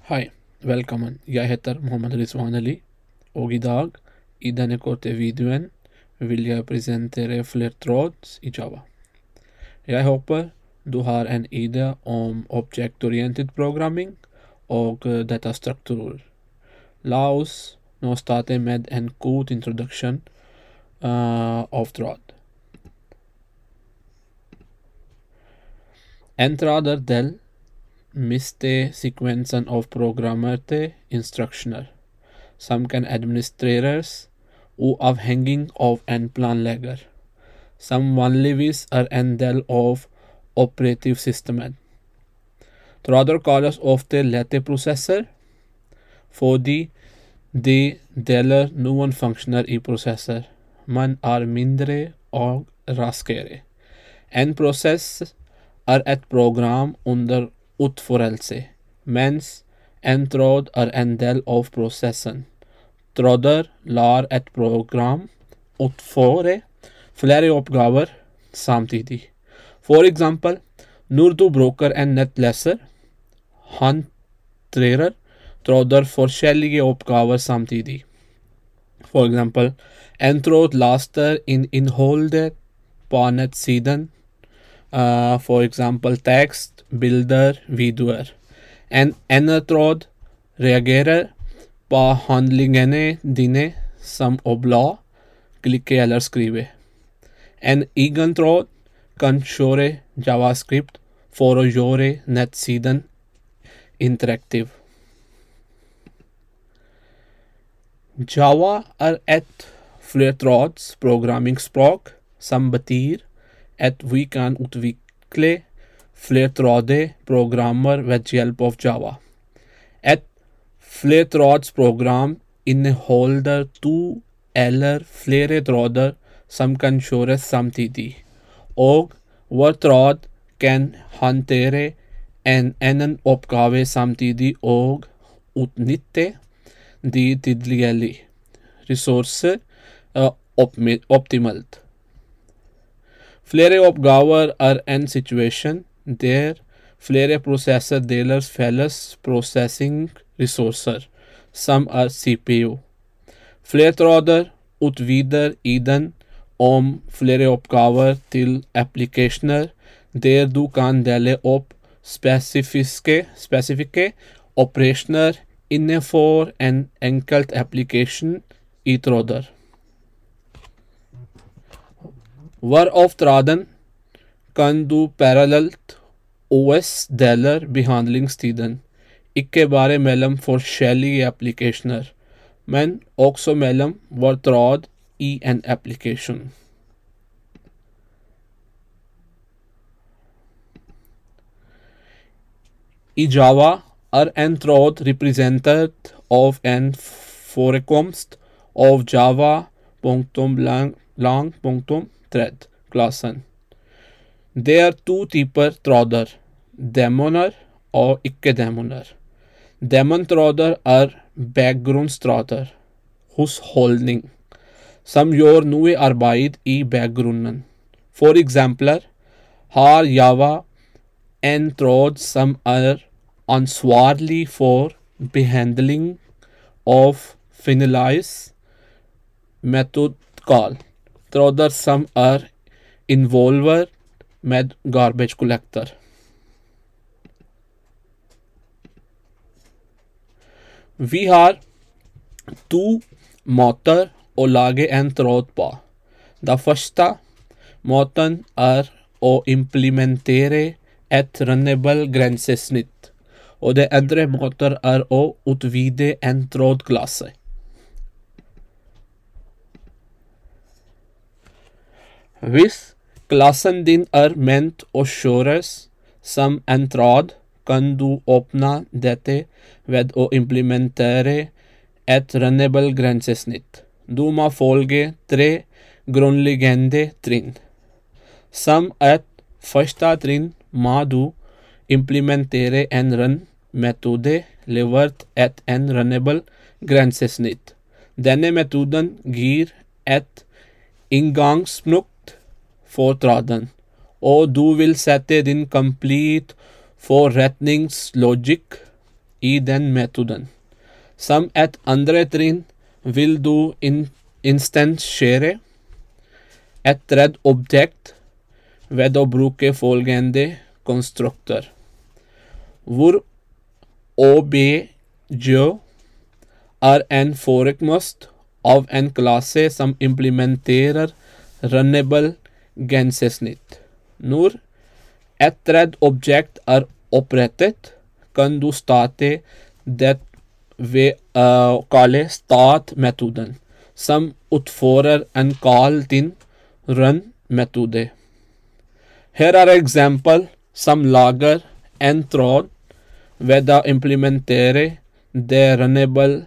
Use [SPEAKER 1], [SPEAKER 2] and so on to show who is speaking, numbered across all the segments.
[SPEAKER 1] Hej, välkommen. Jag heter Mohammed Rizwan Ali och idag i denna korta videon vill jag presentera flertråds i Java. Jag hoppas du har en idé om object-oriented programming och datastrukturer. Låt oss nu starta med en kort introduction av tråd. En tråd är del miste sekvensen av programmerte instruksjoner som kan administreres uavhengig av en planlegger, som vanligvis er en del av operativsystemet. Tråder kalles ofte lette prosesser fordi de deler noen funksjoner i prosesser, men er mindre og raskere. En prosess er et program under utførelse, mens en tråd er en del av prosessen. Tråder lar et program utføre flere oppgaver samtidig. For eksempel, når du bruker en nettleser, håndterer tråder forskjellige oppgaver samtidig. For eksempel, en tråd laster inn innholdet på nettsiden, for eksempel tekst, bilder, videoer. En annen tråd reagerer på handlingene dine som å bla, klikke eller skrive. En egen tråd kan kjøre JavaScript for å gjøre nettsiden interaktiv. Java er et flertråds programmeringsspråk som betyr at vi kan utvikle flertrådige programmer ved hjelp av Java. Et flertrådsprogram inneholder to eller flere tråder som kan kjøres samtidig, og hver tråd kan håndtere en annen oppgave samtidig og utnytte de tilgjengelige ressurser optimalt. Flere oppgaver er en situasjon der flere prosesser deler felles processing-ressurser, som er CPU. Flertråder utvider ideen om flere oppgaver til applikasjoner der du kan dele opp spesifikke operasjoner innenfor en enkelt applikasjon i tråder. Hver av tråden kan du parallelt OS deler behandlingstiden, ikke bare mellom forskjellige applikasjoner, men også mellom hver tråd i en applikasjon. I Java er en tråd representert av en forekomst av Java.lang.thread-klassen. Det er to typer tråder, demoner og ikke-demoner. Demontråder er bakgrunnstråder, husholdning, som gjør noe arbeid i bakgrunnen. For eksempler har Java en tråd som er ansvarlig for behandling av finalize metodekall, tråder som er involvert med garbage collector. Vi har to måter å lage en tråd på. Den første måten er å implementere et runnable grensesnitt, og det andre måten er å utvide en trådklasse. Hvis klassen din er ment å kjøres som en tråd, kan du åpne dette ved å implementere et runnable grensesnitt. Du må følge 3 grunnleggende trinn. Som et første trinn må du implementere en run-metode levert et en runnable grensesnitt. Denne metoden gir et inngangspunkt for tråden, og du vil sette din complete forretningslogikk i den metoden. Som et andre trinn vil du instansere et redd objekt ved å bruke følgende konstrukter, hvor OBJ en forekomst av en klasse som implementerer runnable grensesnitt. Når et redd objekt opprettet, kan du starte det ved å kalle start-metoden, som utfører en kall til run-metode. Her eksempel som lager en tråd ved å implementere det runnable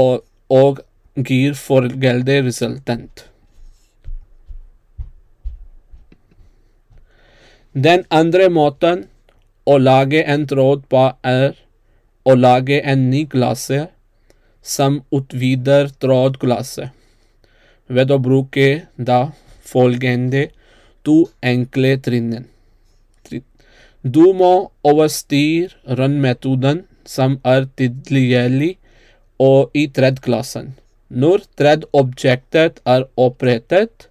[SPEAKER 1] og gir følgende resultat. Den andre måten å lage en tråd på å lage en ny klasse som utvider trådklasse ved å bruke da følgende to enkle trinnen. Du må overstyre run-metoden som tilgjengelig og i thread-klassen. Når thread-objektet opprettet,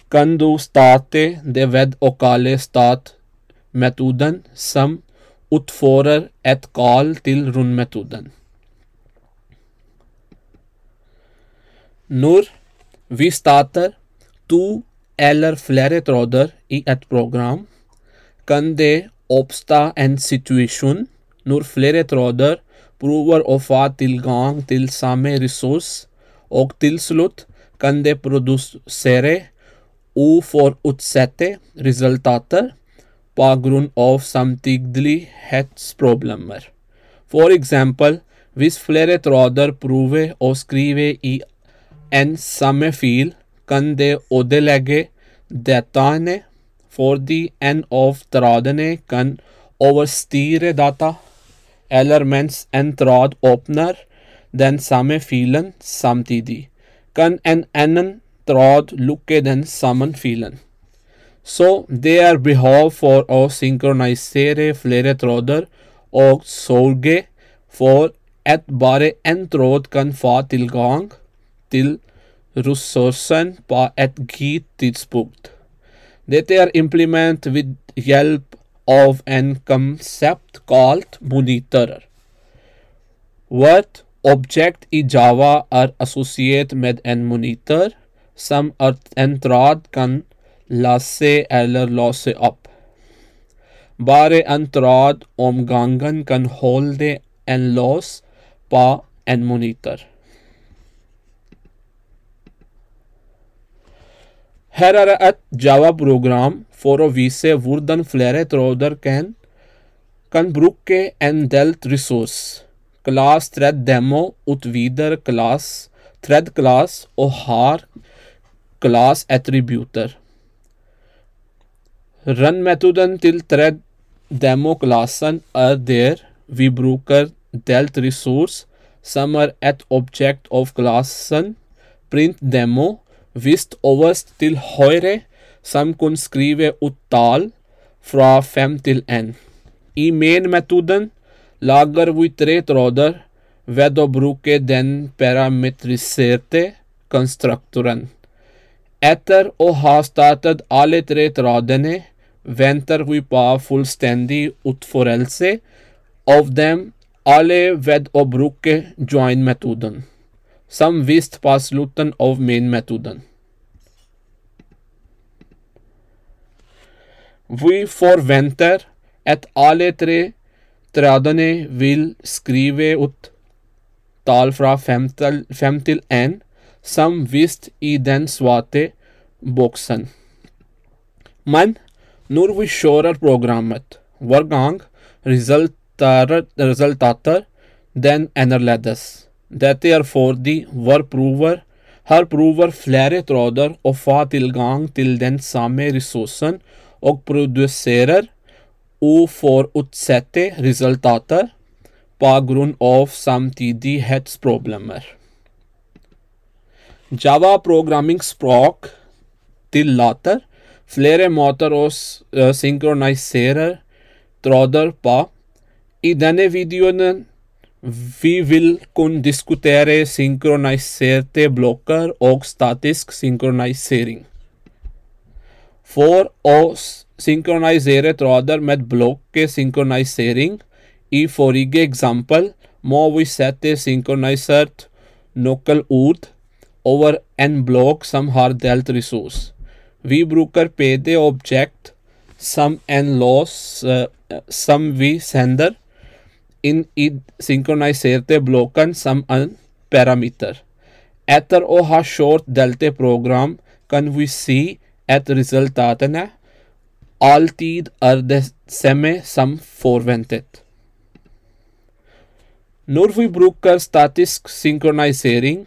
[SPEAKER 1] kan du starte det ved å kalle start-metoden som utfører et kall til run-metoden. Når vi starter to eller flere tråder i et program, kan det oppstå en situasjon når flere tråder prøver å få tilgang til samme ressurs, og til slutt kan det produsere uforutsette resultater på grunn av samtidighetsproblemer. For eksempel, hvis flere tråder prøver å skrive i en samme fil, kan det ødelegge dataene, fordi en av trådene kan overstyre data, eller mens en tråd åpner den samme filen samtidig, kan en annen tråd lukke den samme filen. Så det behov for å synkronisere flere tråder og sørge for at bare en tråd kan få tilgang til ressursen på et gitt tidspunkt. Dette implementert ved hjelp av en konsept kalt monitorer. Hvert objekt i Java assosiert med en monitor, som en tråd kan lase eller låse opp. Bare en tråd om gangen kan holde en lås på en monitor. Her et Java-program for å vise hvordan flere tråder kan bruke en delt ressurs. Class thread demo utvider class thread class og har class attributer. Run-metoden til thread demo-klassen der vi bruker delt ressurs som et objekt av klassen print demo vist overst til høyre, som kan skrive ut tall fra 5 til 1. I main-metoden lager vi 3 tråder ved å bruke den parametriserte konstruktoren. Etter å ha startet alle 3 trådene, venter vi på fullstendig utførelse av dem alle ved å bruke join-metoden, som vist på slutten av main-metoden. Vi forventer at alle 3 trådene vil skrive ut tall fra 5 til 1, som vist i den svarte boksen. Men når vi kjører programmet, hver gang resultater den annerledes. Dette fordi hver prøver flere tråder og får tilgang til den samme ressursen og produserer uforutsette resultater på grunn av samtidighetsproblemer. Java-programmingsspråk tillater flere måter å synkronisere tråder på. I denne videon vi vil kun diskutere synkroniserte blokker og statisk synkronisering. For å synkronisere tråder med blokkesynkronisering, i forrige eksempel må vi sette synkronisert nøkkelord over en blokk som har delt ressurs. Vi bruker PD-objekt som en lås som vi sender inn i synkroniserte blokken som en parameter. Etter å ha kjørt delte program kan vi si at resultatene alltid er det samme som forventet. Når vi bruker statisk synkronisering,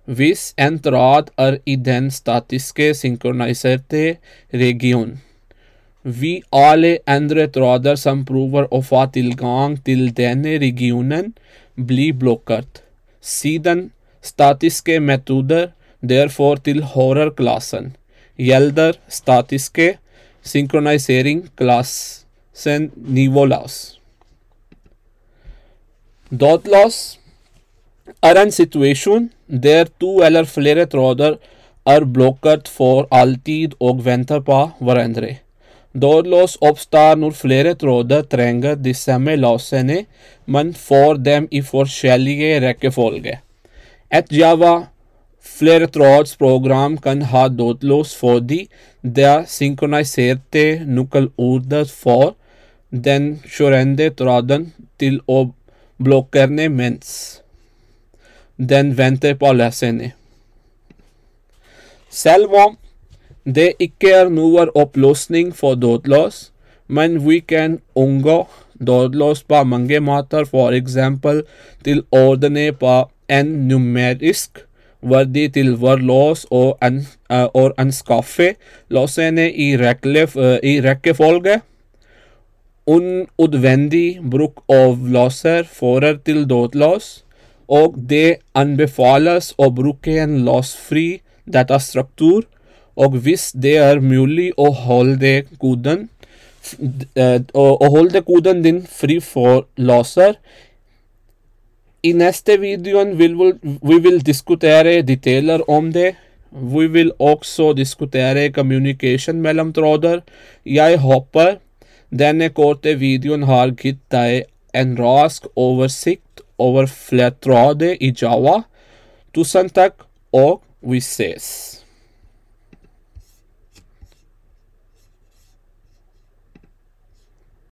[SPEAKER 1] hvis en tråd er i den statiske synkroniserte region, vi alle andre tråder som prøver å få tilgang til denne regionen blir blokkert, siden statiske metoder derfor tilhører klassen, gjelder statiske synkronisering klassen nivåløs. Dødløs er en situasjon der to eller flere tråder er blokkert for alltid og venter på hverandre. Dødløs oppstår når flere tråder trenger de samme løsene, men får dem i forskjellige rekkefølge. Et Java flertrådsprogram kan ha dødløs fordi det synkroniserte nøkkelordet får den kjørende tråden til å blokkere mens den venter på løsene. Selv om det ikke er noen oppløsning for dødløs, men vi kan unngå dødløs på mange måter, for eksempel til ordne på en numerisk verdi til hver lås og anskaffe låsene i rekkefølge. Unødvendig bruk av låser fører til dødløs, og det anbefales å bruke en låsfri datastruktur, og hvis det er mulig å holde koden din fri for låser. I neste videoen vi vil diskutere detaljer om det. Vi vil også diskutere communication mellom tråder. Jeg håper denne korte videoen har gitt deg en rask oversikt over flertråder i Java. Tusen takk, og vi ses.